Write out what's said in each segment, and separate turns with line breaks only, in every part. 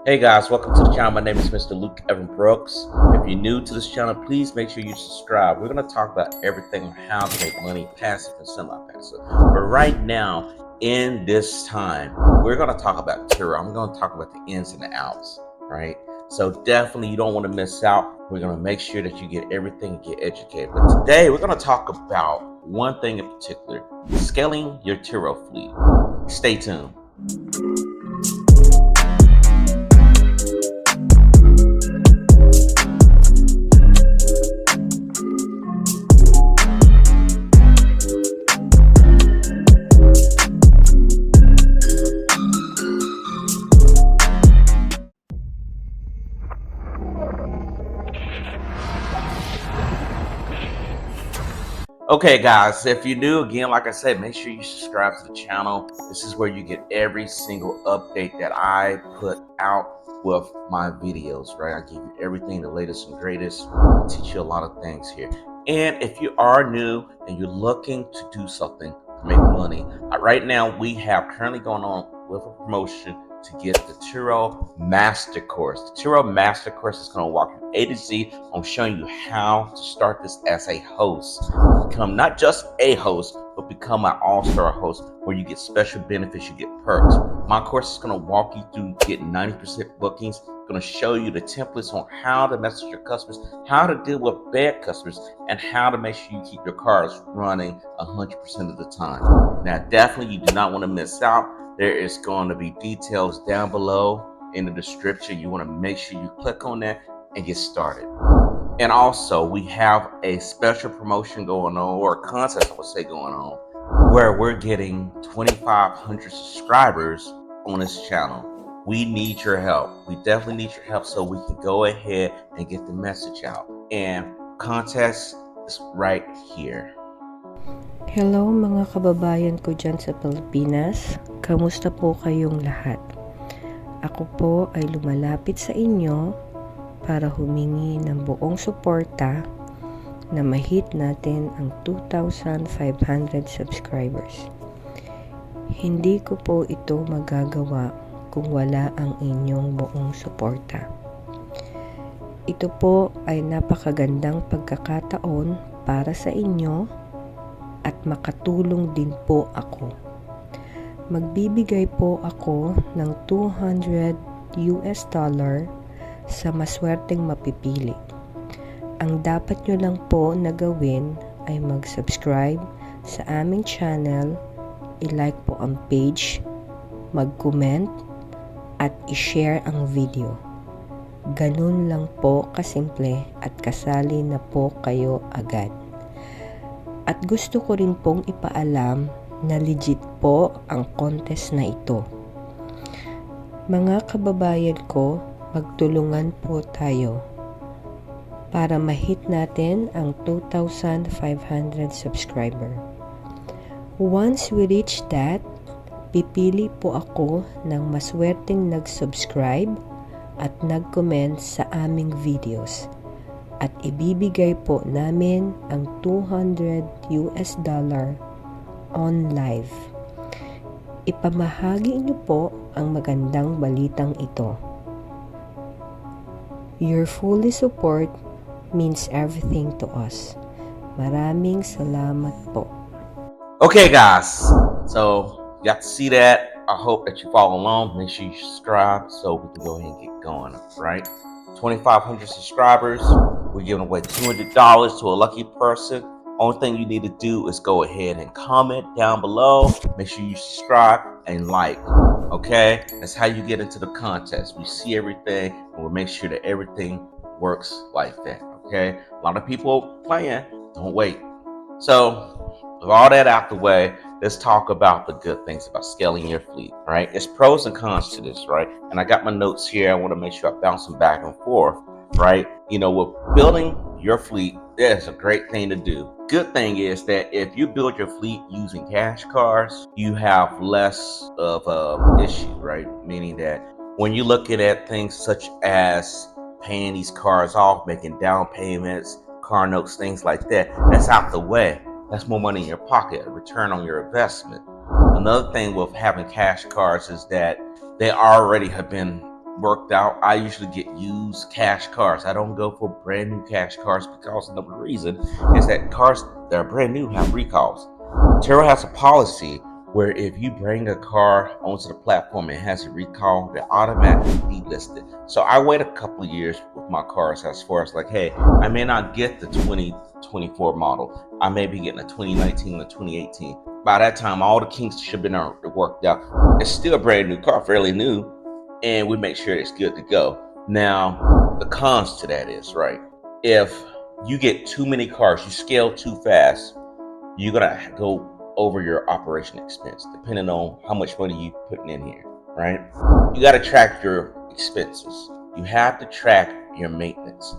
Hey guys, welcome to the channel. My name is Mr. Luke Evan Brooks. If you're new to this channel, please make sure you subscribe. We're going to talk about everything on how to make money passive and semi-passive. But right now, in this time, we're going to talk about Turo. I'm going to talk about the ins and the outs, right? So definitely you don't want to miss out. We're going to make sure that you get everything and get educated. But today we're going to talk about one thing in particular, scaling your Turo fleet. Stay tuned. Okay guys, if you're new, again, like I said, make sure you subscribe to the channel. This is where you get every single update that I put out with my videos, right? I give you everything, the latest and greatest, teach you a lot of things here. And if you are new and you're looking to do something to make money, right now we have currently going on with a promotion to get the Turo Master Course. The Turo Master Course is going to walk you A to Z on showing you how to start this as a host. Become not just a host, but become an all-star host where you get special benefits, you get perks. My course is going to walk you through getting 90% bookings, going to show you the templates on how to message your customers, how to deal with bad customers, and how to make sure you keep your cars running 100% of the time. Now, definitely you do not want to miss out. There is going to be details down below in the description. You want to make sure you click on that and get started. And also, we have a special promotion going on, or a contest, I would say, going on, where we're getting 2,500 subscribers on this channel. We need your help. We definitely need your help so we can go ahead and get the message out. And contest is right here.
Hello mga kababayan ko dyan sa Pilipinas, kamusta po kayong lahat? Ako po ay lumalapit sa inyo para humingi ng buong suporta na ma-hit natin ang 2,500 subscribers. Hindi ko po ito magagawa kung wala ang inyong buong suporta. Ito po ay napakagandang pagkakataon para sa inyo at makatulong din po ako. Magbibigay po ako ng $200 sa maswerteng mapipili. Ang dapat nyo lang po na gawin ay mag-subscribe sa aming channel, i-like po ang page, mag-comment, at i-share ang video. Ganun lang po kasimple at kasali na po kayo agad. At gusto ko rin pong ipaalam na legit po ang contest na ito. Mga kababayan ko, magtulungan po tayo para ma-hit natin ang 2,500 subscriber. Once we reach that, pipili po ako ng maswerteng nag-subscribe at nag-comment sa aming videos. At ibibigay po namin ang $200 on live. Ipamahagi niyo po ang magandang balitang ito. Your fully support means everything to us. Maraming salamat po.
Okay guys, so you got to see that. I hope that you follow along. Make sure you subscribe so we can go ahead and get going, right? 2,500 subscribers. We're giving away $200 to a lucky person. Only thing you need to do is go ahead and comment down below. Make sure you subscribe and like. Okay, that's how you get into the contest. We see everything and we'll make sure that everything works like that. Okay, a lot of people playing. Don't wait. So with all that out the way, let's talk about the good things about scaling your fleet, right? It's pros and cons to this, right? And I got my notes here. I want to make sure I bounce them back and forth, right? You know, with building your fleet, that's a great thing to do. Good thing is that if you build your fleet using cash cars, you have less of a issue, right? Meaning that when you're looking at things such as paying these cars off, making down payments, car notes, things like that, that's out the way. That's more money in your pocket, a return on your investment. Another thing with having cash cars is that they already have been worked out. I usually get used cash cars. I don't go for brand new cash cars because the reason is that cars that are brand new have recalls. Turo has a policy where if you bring a car onto the platform and it has a recall, they automatically delist it. So I wait a couple of years with my cars as far as like, hey, I may not get the 2024 model. I may be getting a 2019 or 2018. By that time, all the kinks should have been worked out. It's still a brand new car, fairly new, and we make sure it's good to go. Now, the cons to that is, right, if you get too many cars, you scale too fast, you're gonna go over your operation expense, depending on how much money you're putting in here, right? You gotta track your expenses. You have to track your maintenance.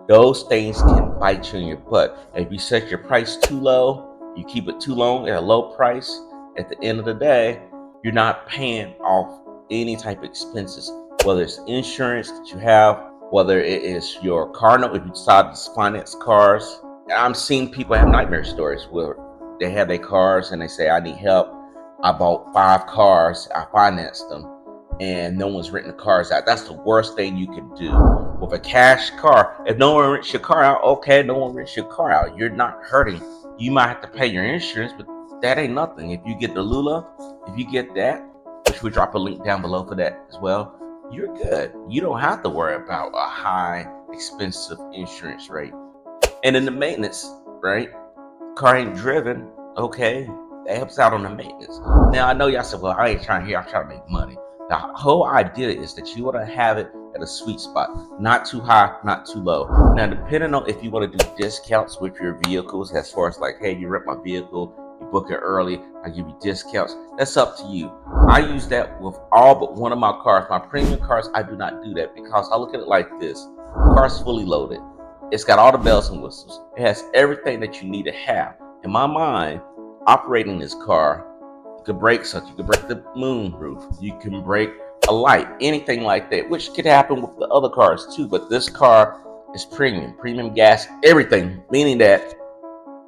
Those things can bite you in your butt. If you set your price too low, you keep it too long at a low price, at the end of the day, you're not paying off any type of expenses, whether it's insurance that you have, whether it is your car note, if you decide to finance cars. I'm seeing people have nightmare stories where they have their cars and they say, I need help. I bought 5 cars, I financed them, and no one's written the cars out. That's the worst thing you can do with a cash car. If no one rents your car out, okay, no one rents your car out. You're not hurting. You might have to pay your insurance, but that ain't nothing. If you get the Lula, if you get that, which we'll drop a link down below for that as well, you're good. You don't have to worry about a high, expensive insurance rate. And in the maintenance, right? Car ain't driven, okay, that helps out on the maintenance. Now I know y'all said, well, I ain't trying here, I'm trying to make money. The whole idea is that you want to have it at a sweet spot, not too high, not too low. Now, depending on if you want to do discounts with your vehicles, as far as like, hey, you rent my vehicle, you book it early, I give you discounts, that's up to you. I use that with all but one of my cars. My premium cars, I do not do that because I look at it like this. The car's fully loaded. It's got all the bells and whistles. It has everything that you need to have. In my mind, operating this car, you can break something. You can break the moon roof. You can break a light, anything like that, which could happen with the other cars too. But this car is premium gas, everything, meaning that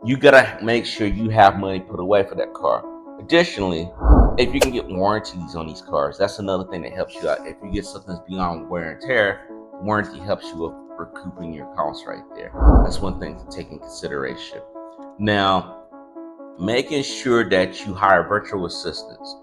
you gotta make sure you have money put away for that car. Additionally, if you can get warranties on these cars, that's another thing that helps you out. If you get something that's beyond wear and tear, warranty helps you with recouping your costs right there. That's one thing to take in consideration. Now, making sure that you hire virtual assistants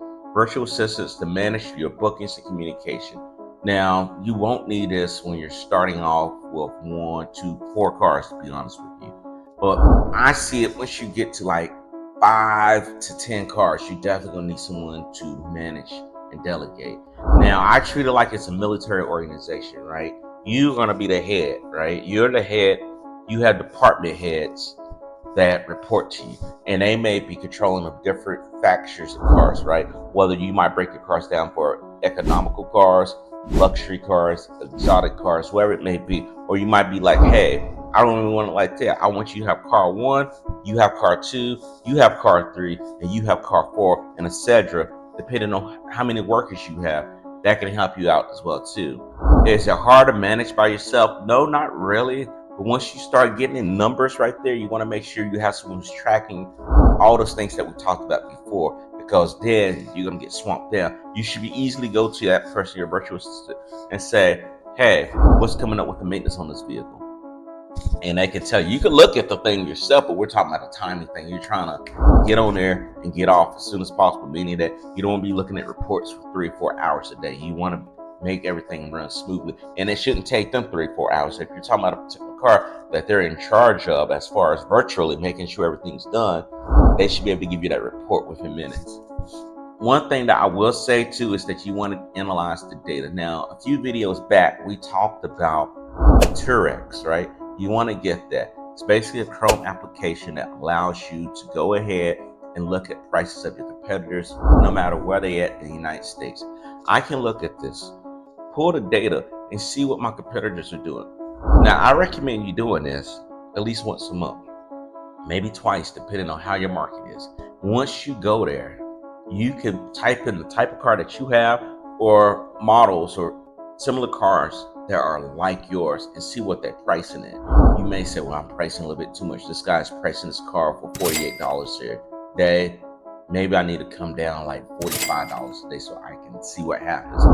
to manage your bookings and communication. Now, you won't need this when you're starting off with 1, 2, 4 cars, to be honest with you. But I see it once you get to like 5 to 10 cars, you definitely gonna need someone to manage and delegate. Now, I treat it like it's a military organization, right? You're gonna be the head, right? You're the head. You have department heads that report to you, and they may be controlling of different factors of cars, right? Whether you might break your cars down for economical cars, luxury cars, exotic cars, whatever it may be. Or you might be like, hey, I don't even want it like that. I want you to have car 1, you have car 2, you have car 3, and you have car 4, and etc. Depending on how many workers you have, that can help you out as well too. Is it hard to manage by yourself? No, not really. But once you start getting in numbers right there, you want to make sure you have someone who's tracking all those things that we talked about before, because then you're going to get swamped down. You should be easily go to that person, your virtual assistant, and say, hey, what's coming up with the maintenance on this vehicle? And they can tell you. You can look at the thing yourself, but we're talking about a timely thing. You're trying to get on there and get off as soon as possible, meaning that you don't want to be looking at reports for 3 or 4 hours a day. You want to make everything run smoothly, and it shouldn't take them 3 or 4 hours. If you're talking about a particular car that they're in charge of, as far as virtually making sure everything's done, they should be able to give you that report within minutes. One thing that I will say too is that you want to analyze the data. Now, a few videos back, we talked about Turex, right? You want to get that. It's basically a Chrome application that allows you to go ahead and look at prices of your competitors, no matter where they at in the United States. I can look at this, pull the data, and see what my competitors are doing. Now, I recommend you doing this at least once a month, maybe twice, depending on how your market is. Once you go there, you can type in the type of car that you have, or models or similar cars that are like yours, and see what they're pricing at. You may say, well, I'm pricing a little bit too much. This guy's pricing this car for $48 here a day. Maybe I need to come down like $45 a day so I can see what happens.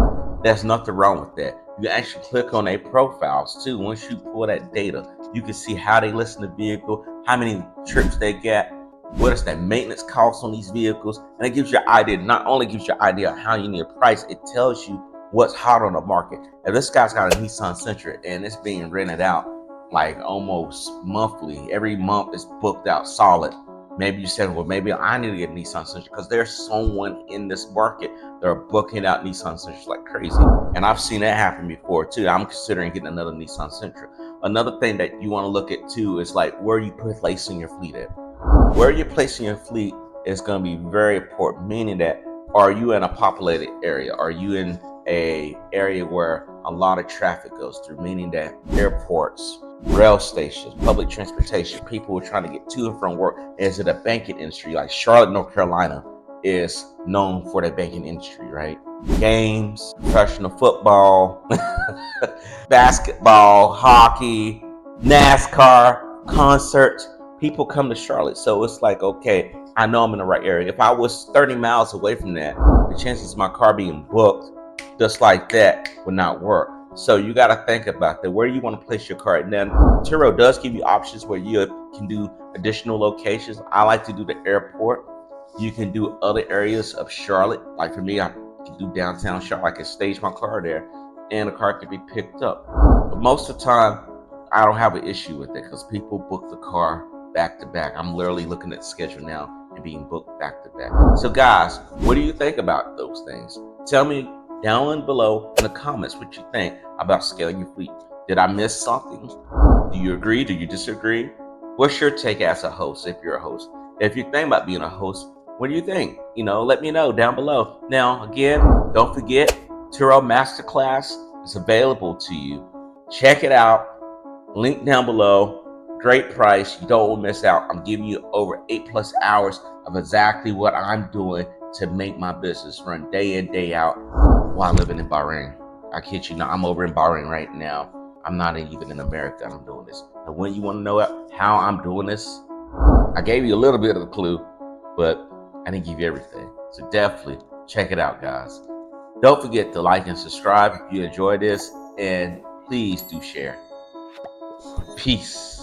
There's nothing wrong with that. You can actually click on their profiles too. Once you pull that data, you can see how they list the vehicle, how many trips they get, what is that maintenance cost on these vehicles, and it gives you an idea. Not only gives you an idea of how you need a price, it tells you what's hot on the market. If this guy's got a Nissan Sentra and it's being rented out like almost monthly, every month it's booked out solid. Maybe you said, well, maybe I need to get a Nissan Sentra because there's someone in this market that are booking out Nissan Sentras like crazy. And I've seen that happen before too. I'm considering getting another Nissan Sentra. Another thing that you want to look at too is like where you placing your fleet at. Where you're placing your fleet is going to be very important, meaning that are you in a populated area? Are you in a area where a lot of traffic goes through, meaning that airports, rail stations, public transportation, people who are trying to get to and from work? Is it a banking industry? Like Charlotte, North Carolina is known for the banking industry, right? Games, professional football, basketball, hockey, NASCAR, concerts. People come to Charlotte. So it's like, okay, I know I'm in the right area. If I was 30 miles away from that, the chances of my car being booked just like that would not work. So you got to think about that. Where do you want to place your car? And then Turo does give you options where you can do additional locations. I like to do the airport. You can do other areas of Charlotte. Like for me, I can do downtown Charlotte. I can stage my car there and the car can be picked up. But most of the time, I don't have an issue with it because people book the car back to back. I'm literally looking at the schedule now and being booked back to back. So guys, what do you think about those things? Tell me down below in the comments what you think about scaling your fleet. Did I miss something? Do you agree? Do you disagree? What's your take as a host if you're a host? If you think about being a host, what do you think? Let me know down below. Now, again, don't forget, Turo Masterclass is available to you. Check it out. Link down below. Great price. You don't want to miss out. I'm giving you over 8+ hours of exactly what I'm doing to make my business run day in, day out while living in Bahrain. I kid you not, I'm over in Bahrain right now. I'm not even in America. I'm doing this. And when you want to know how I'm doing this, I gave you a little bit of a clue, but I didn't give you everything. So definitely check it out, guys. Don't forget to like and subscribe if you enjoy this, and please do share. Peace.